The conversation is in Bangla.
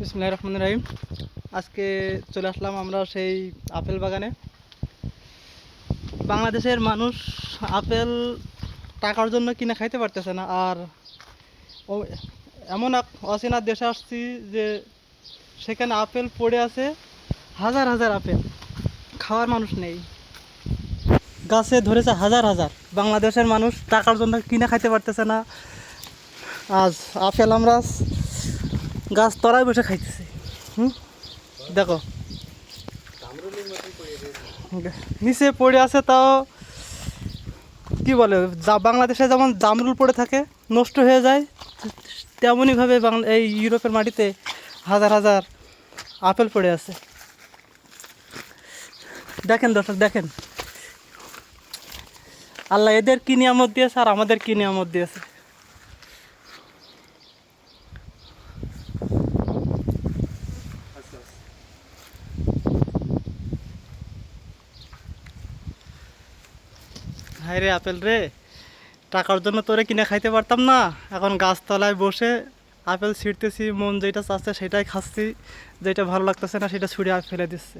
বিসমিল্লাহির রহমানির রহিম। আজকে চলে আসলাম আমরা সেই আপেল বাগানে। বাংলাদেশের মানুষ আপেল টাকার জন্য কিনে খাইতে পারতেছে না, আর এমন এক অচেনা দেশে আসছি যে সেখানে আপেল পড়ে আছে, হাজার হাজার আপেল, খাওয়ার মানুষ নেই। গাছে ধরেছে হাজার হাজার, বাংলাদেশের মানুষ টাকার জন্য কিনে খাইতে পারতেছে না। আজ আপেল আমরা গাছ তলায় বসে খাইতেছি। দেখো নিচে পড়ে আছে, তাও কি বলে, বাংলাদেশে যেমন জামরুল পড়ে থাকে নষ্ট হয়ে যায়, তেমনইভাবে এই ইউরোপের মাটিতে হাজার হাজার আপেল পড়ে আছে। দেখেন দর্শক, দেখেন আল্লাহ এদের কি নিয়ামত দিয়েছে আর আমাদের কি নিয়ামত দিয়েছে। হায় রে আপেল রে, টাকার জন্য তোরে কিনে খাইতে পারতাম না, এখন গাছতলায় বসে আপেল ছিঁড়তেছি, মন যেটা চাচ্ছে সেটাই খাচ্ছি, যেটা ভালো লাগতেছে না সেটা ছুঁড়ে ফেলে দিচ্ছে।